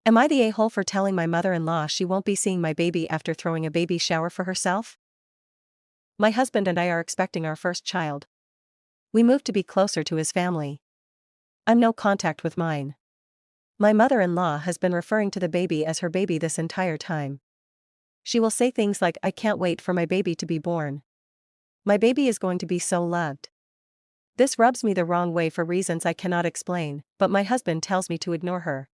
Am I the a-hole for telling my mother-in-law she won't be seeing my baby after throwing a baby shower for herself? My husband and I are expecting our first child. We moved to be closer to his family. I'm no contact with mine. My mother-in-law has been referring to the baby as her baby this entire time. She will say things like, "I can't wait for my baby to be born. My baby is going to be so loved." This rubs me the wrong way for reasons I cannot explain, but my husband tells me to ignore her.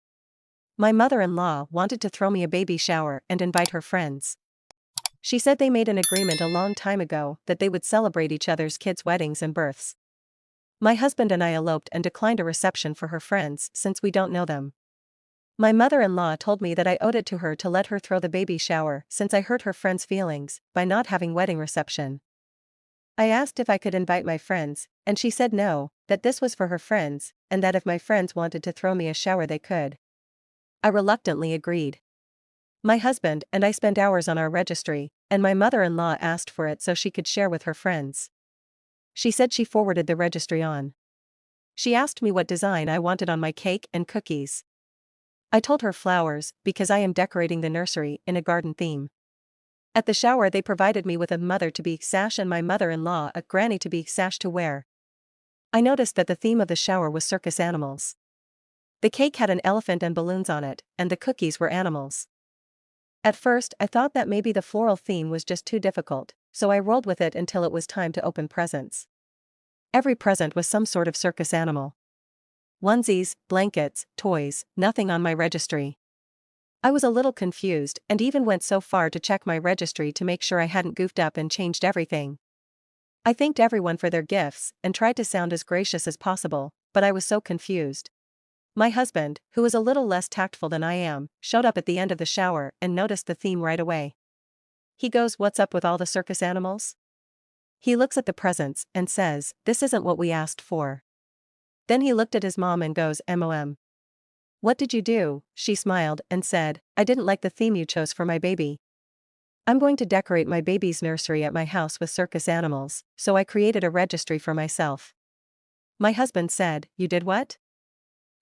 My mother-in-law wanted to throw me a baby shower and invite her friends. She said they made an agreement a long time ago that they would celebrate each other's kids' weddings and births. My husband and I eloped and declined a reception for her friends since we don't know them. My mother-in-law told me that I owed it to her to let her throw the baby shower since I hurt her friends' feelings by not having wedding reception. I asked if I could invite my friends, and she said no, that this was for her friends, and that if my friends wanted to throw me a shower they could. I reluctantly agreed. My husband and I spent hours on our registry, and my mother-in-law asked for it so she could share with her friends. She said she forwarded the registry on. She asked me what design I wanted on my cake and cookies. I told her flowers, because I am decorating the nursery in a garden theme. At the shower they provided me with a mother-to-be sash and my mother-in-law a granny-to-be sash to wear. I noticed that the theme of the shower was circus animals. The cake had an elephant and balloons on it, and the cookies were animals. At first I thought that maybe the floral theme was just too difficult, so I rolled with it until it was time to open presents. Every present was some sort of circus animal. Onesies, blankets, toys, nothing on my registry. I was a little confused and even went so far to check my registry to make sure I hadn't goofed up and changed everything. I thanked everyone for their gifts and tried to sound as gracious as possible, but I was so confused. My husband, who is a little less tactful than I am, showed up at the end of the shower and noticed the theme right away. He goes, "What's up with all the circus animals?" He looks at the presents and says, "This isn't what we asked for." Then he looked at his mom and goes, "MOM. What did you do?" She smiled and said, "I didn't like the theme you chose for my baby. I'm going to decorate my baby's nursery at my house with circus animals, so I created a registry for myself." My husband said, "You did what?"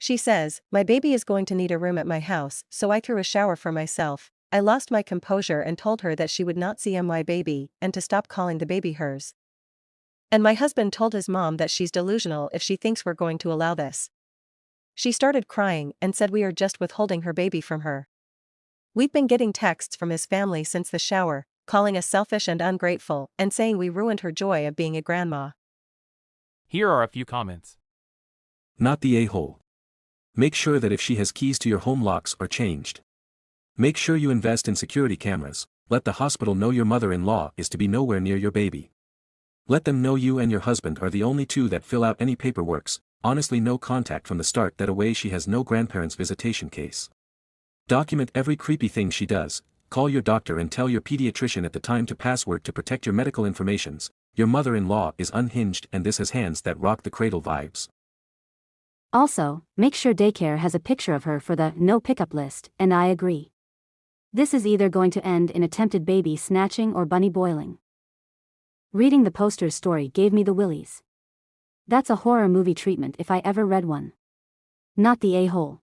She says, "My baby is going to need a room at my house, so I threw a shower for myself." I lost my composure and told her that she would not see my baby and to stop calling the baby hers. And my husband told his mom that she's delusional if she thinks we're going to allow this. She started crying and said we are just withholding her baby from her. We've been getting texts from his family since the shower, calling us selfish and ungrateful and saying we ruined her joy of being a grandma. Here are a few comments. Not the a-hole. Make sure that if she has keys to your home, locks are changed. Make sure you invest in security cameras. Let the hospital know your mother-in-law is to be nowhere near your baby. Let them know you and your husband are the only two that fill out any paperworks. Honestly, no contact from the start. That way she has no grandparents' visitation case. Document every creepy thing she does. Call your doctor and tell your pediatrician at the time to password to protect your medical informations. Your mother-in-law is unhinged and this has hands that rock the cradle vibes. Also, make sure daycare has a picture of her for the no pickup list, and I agree. This is either going to end in attempted baby snatching or bunny boiling. Reading the poster's story gave me the willies. That's a horror movie treatment if I ever read one. Not the a-hole.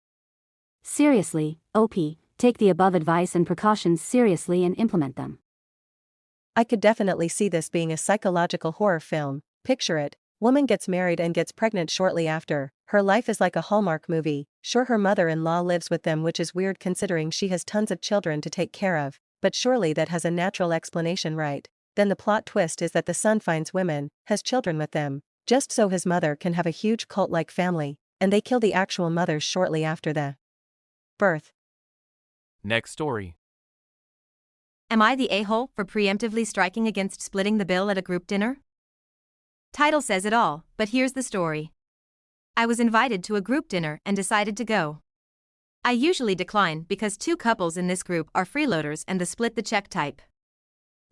Seriously, OP, take the above advice and precautions seriously and implement them. I could definitely see this being a psychological horror film. Picture it, woman gets married and gets pregnant shortly after. Her life is like a Hallmark movie. Sure, her mother-in-law lives with them, which is weird considering she has tons of children to take care of, but surely that has a natural explanation, right? Then the plot twist is that the son finds women, has children with them, just so his mother can have a huge cult-like family, and they kill the actual mothers shortly after the birth. Next story. Am I the a-hole for preemptively striking against splitting the bill at a group dinner? Title says it all, but here's the story. I was invited to a group dinner and decided to go. I usually decline because two couples in this group are freeloaders and the split the check type.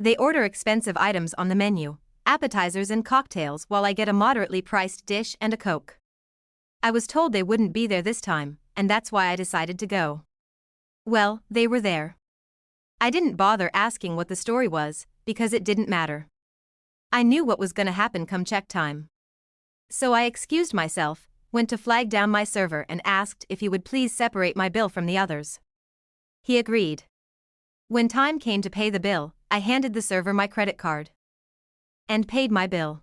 They order expensive items on the menu, appetizers and cocktails, while I get a moderately priced dish and a Coke. I was told they wouldn't be there this time, and that's why I decided to go. Well, they were there. I didn't bother asking what the story was, because it didn't matter. I knew what was gonna happen come check time. So I excused myself, went to flag down my server and asked if he would please separate my bill from the others. He agreed. When time came to pay the bill, I handed the server my credit card and paid my bill.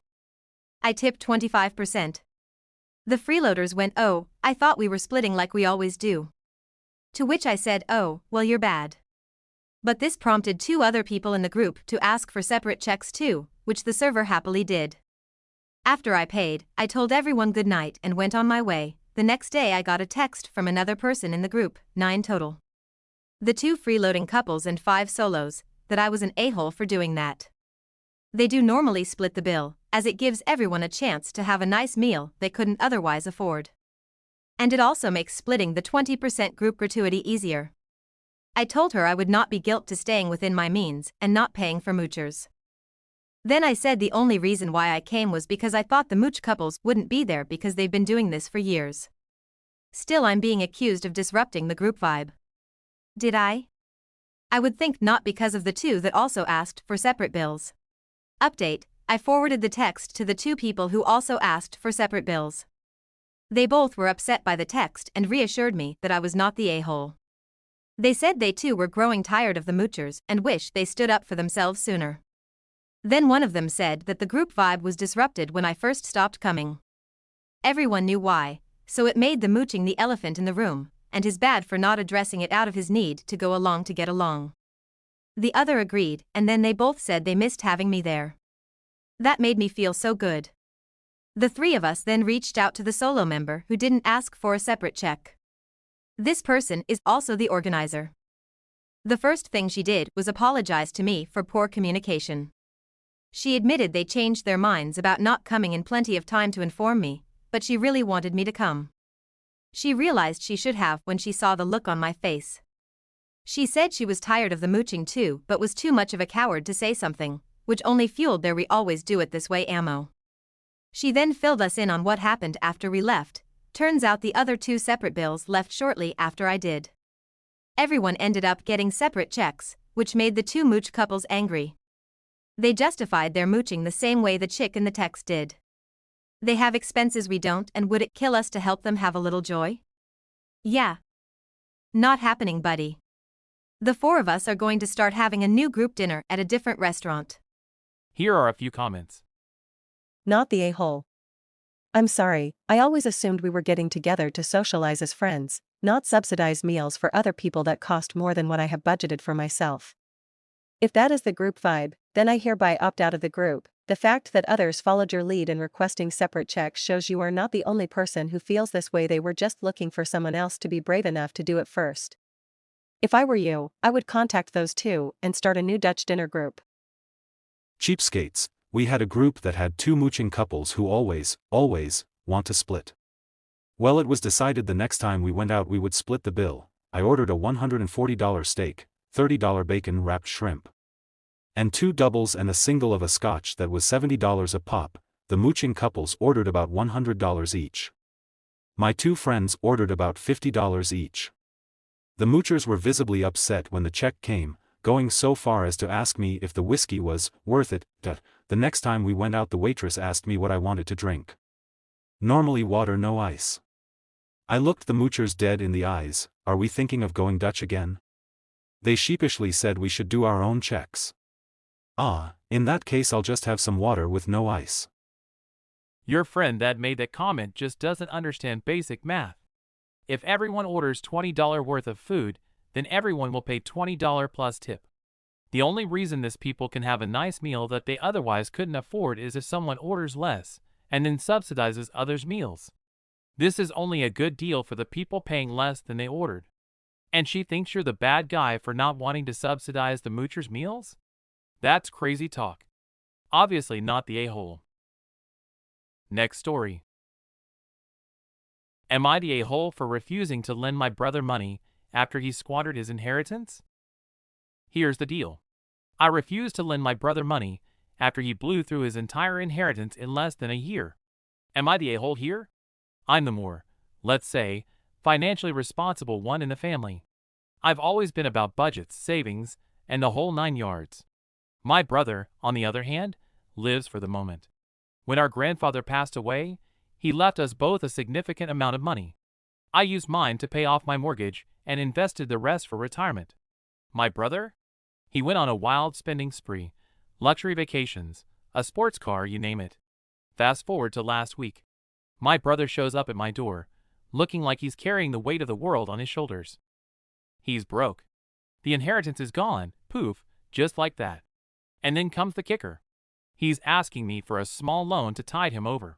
I tipped 25%. The freeloaders went, "Oh, I thought we were splitting like we always do." To which I said, "Oh, well, you're bad." But this prompted 2 other people in the group to ask for separate checks too, which the server happily did. After I paid, I told everyone good night and went on my way. The next day I got a text from another person in the group, 9 total. The 2 freeloading couples and 5 solos, that I was an a-hole for doing that. They do normally split the bill, as it gives everyone a chance to have a nice meal they couldn't otherwise afford. And it also makes splitting the 20% group gratuity easier. I told her I would not be guilty to staying within my means and not paying for moochers. Then I said the only reason why I came was because I thought the mooch couples wouldn't be there because they've been doing this for years. Still, I'm being accused of disrupting the group vibe. Did I? I would think not, because of the 2 that also asked for separate bills. Update: I forwarded the text to the 2 people who also asked for separate bills. They both were upset by the text and reassured me that I was not the a-hole. They said they too were growing tired of the moochers and wish they stood up for themselves sooner. Then one of them said that the group vibe was disrupted when I first stopped coming. Everyone knew why, so it made the mooching the elephant in the room, and is bad for not addressing it out of his need to go along to get along. The other agreed, and then they both said they missed having me there. That made me feel so good. The 3 of us then reached out to the solo member who didn't ask for a separate check. This person is also the organizer. The first thing she did was apologize to me for poor communication. She admitted they changed their minds about not coming in plenty of time to inform me, but she really wanted me to come. She realized she should have when she saw the look on my face. She said she was tired of the mooching too, but was too much of a coward to say something, which only fueled their "we always do it this way" ammo. She then filled us in on what happened after we left. Turns out the other 2 separate bills left shortly after I did. Everyone ended up getting separate checks, which made the 2 mooch couples angry. They justified their mooching the same way the chick in the text did. They have expenses we don't, and would it kill us to help them have a little joy? Yeah. Not happening, buddy. The 4 of us are going to start having a new group dinner at a different restaurant. Here are a few comments. Not the a-hole. I'm sorry, I always assumed we were getting together to socialize as friends, not subsidize meals for other people that cost more than what I have budgeted for myself. If that is the group vibe, then I hereby opt out of the group. The fact that others followed your lead in requesting separate checks shows you are not the only person who feels this way. They were just looking for someone else to be brave enough to do it first. If I were you, I would contact those 2 and start a new Dutch dinner group. Cheapskates, we had a group that had 2 mooching couples who always want to split. Well, it was decided the next time we went out we would split the bill. I ordered a $140 steak, $30 bacon wrapped shrimp, and 2 doubles and a single of a scotch that was $70 a pop. The mooching couples ordered about $100 each. My 2 friends ordered about $50 each. The moochers were visibly upset when the check came, going so far as to ask me if the whiskey was worth it. The next time we went out the waitress asked me what I wanted to drink. Normally water, no ice. I looked the moochers dead in the eyes. Are we thinking of going Dutch again? They sheepishly said we should do our own checks. In that case I'll just have some water with no ice. Your friend that made that comment just doesn't understand basic math. If everyone orders $20 worth of food, then everyone will pay $20 plus tip. The only reason this people can have a nice meal that they otherwise couldn't afford is if someone orders less, and then subsidizes others' meals. This is only a good deal for the people paying less than they ordered. And she thinks you're the bad guy for not wanting to subsidize the moochers' meals? That's crazy talk. Obviously not the a-hole. Next story. Am I the a-hole for refusing to lend my brother money after he squandered his inheritance? Here's the deal. I refused to lend my brother money after he blew through his entire inheritance in less than a year. Am I the a-hole here? I'm the more, let's say, financially responsible one in the family. I've always been about budgets, savings, and the whole 9 yards. My brother, on the other hand, lives for the moment. When our grandfather passed away, He left us both a significant amount of money. I used mine to pay off my mortgage and invested the rest for retirement. My brother? He went on a wild spending spree, luxury vacations, a sports car, you name it. Fast forward to last week. My brother shows up at my door, looking like he's carrying the weight of the world on his shoulders. He's broke. The inheritance is gone, poof, just like that. And then comes the kicker. He's asking me for a small loan to tide him over.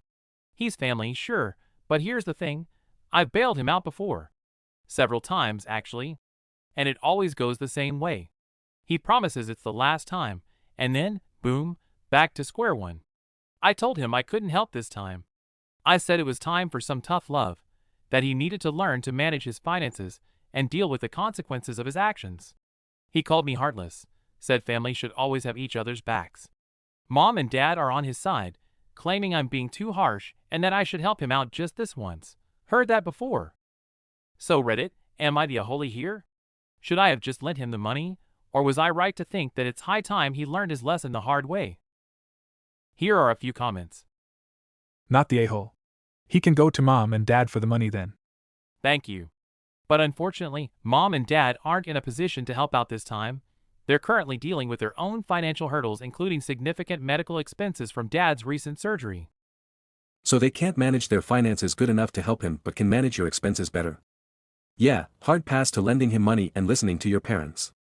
He's family, sure, but here's the thing. I've bailed him out before. Several times, actually. And it always goes the same way. He promises it's the last time, and then, boom, back to square one. I told him I couldn't help this time. I said it was time for some tough love, that he needed to learn to manage his finances and deal with the consequences of his actions. He called me heartless, said family should always have each other's backs. Mom and Dad are on his side, claiming I'm being too harsh and that I should help him out just this once. Heard that before. So Reddit, am I the holy here? Should I have just lent him the money, or was I right to think that it's high time he learned his lesson the hard way? Here are a few comments. Not the a-hole. He can go to Mom and Dad for the money then. Thank you. But unfortunately, Mom and Dad aren't in a position to help out this time. They're currently dealing with their own financial hurdles, including significant medical expenses from Dad's recent surgery. So they can't manage their finances good enough to help him but can manage your expenses better. Yeah, hard pass to lending him money and listening to your parents.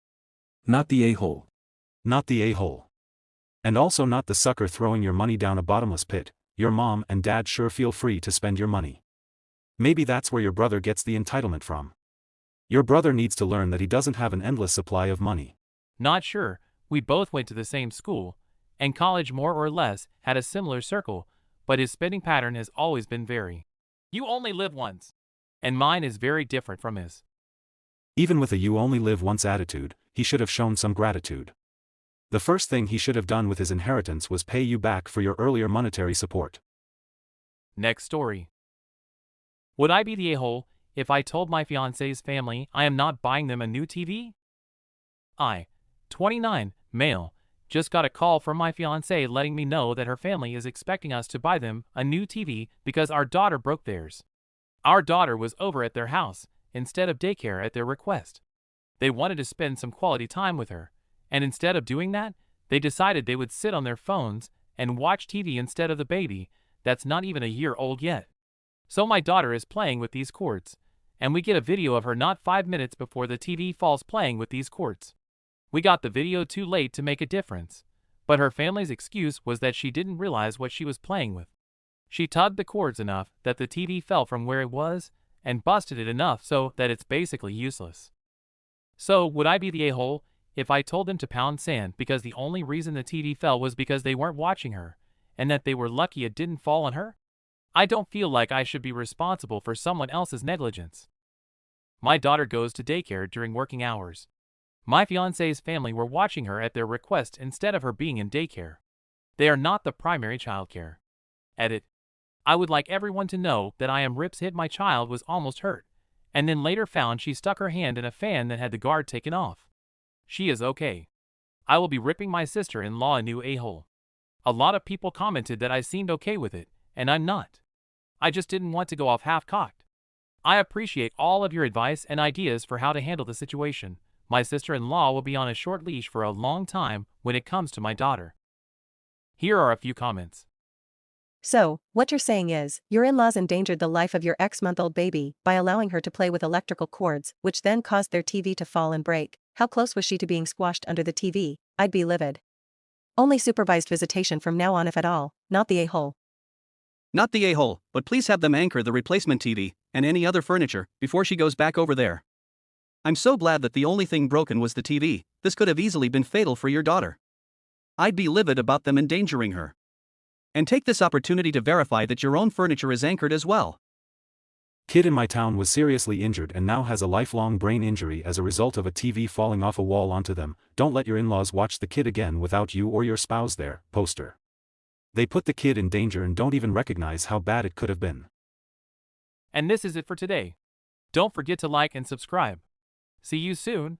Not the a-hole. Not the a-hole. And also not the sucker throwing your money down a bottomless pit. Your mom and dad sure feel free to spend your money. Maybe that's where your brother gets the entitlement from. Your brother needs to learn that he doesn't have an endless supply of money. Not sure, we both went to the same school, and college more or less had a similar circle, but his spending pattern has always been very, you only live once. And mine is very different from his. Even with a you only live once attitude, he should have shown some gratitude. The first thing he should have done with his inheritance was pay you back for your earlier monetary support. Next story. Would I be the a-hole if I told my fiance's family I am not buying them a new TV? I, 29, male, just got a call from my fiancée letting me know that her family is expecting us to buy them a new TV because our daughter broke theirs. Our daughter was over at their house instead of daycare at their request. They wanted to spend some quality time with her, and instead of doing that, they decided they would sit on their phones and watch TV instead of the baby that's not even a year old yet. So my daughter is playing with these cords, and we get a video of her not 5 minutes before the TV falls playing with these cords. We got the video too late to make a difference, but her family's excuse was that she didn't realize what she was playing with. She tugged the cords enough that the TV fell from where it was and busted it enough so that it's basically useless. So would I be the a-hole if I told them to pound sand because the only reason the TV fell was because they weren't watching her, and that they were lucky it didn't fall on her? I don't feel like I should be responsible for someone else's negligence. My daughter goes to daycare during working hours. My fiancé's family were watching her at their request instead of her being in daycare. They are not the primary childcare. Edit. I would like everyone to know that I am rips hit my child was almost hurt, and then later found she stuck her hand in a fan that had the guard taken off. She is okay. I will be ripping my sister-in-law a new a-hole. A lot of people commented that I seemed okay with it, and I'm not. I just didn't want to go off half-cocked. I appreciate all of your advice and ideas for how to handle the situation. My sister-in-law will be on a short leash for a long time when it comes to my daughter. Here are a few comments. So, what you're saying is, your in-laws endangered the life of your ex-month-old baby by allowing her to play with electrical cords, which then caused their TV to fall and break. How close was she to being squashed under the TV? I'd be livid. Only supervised visitation from now on if at all, not the a-hole. Not the a-hole, but please have them anchor the replacement TV, and any other furniture, before she goes back over there. I'm so glad that the only thing broken was the TV. This could have easily been fatal for your daughter. I'd be livid about them endangering her. And take this opportunity to verify that your own furniture is anchored as well. Kid in my town was seriously injured and now has a lifelong brain injury as a result of a TV falling off a wall onto them. Don't let your in-laws watch the kid again without you or your spouse there. Poster. They put the kid in danger and don't even recognize how bad it could have been. And this is it for today. Don't forget to like and subscribe. See you soon.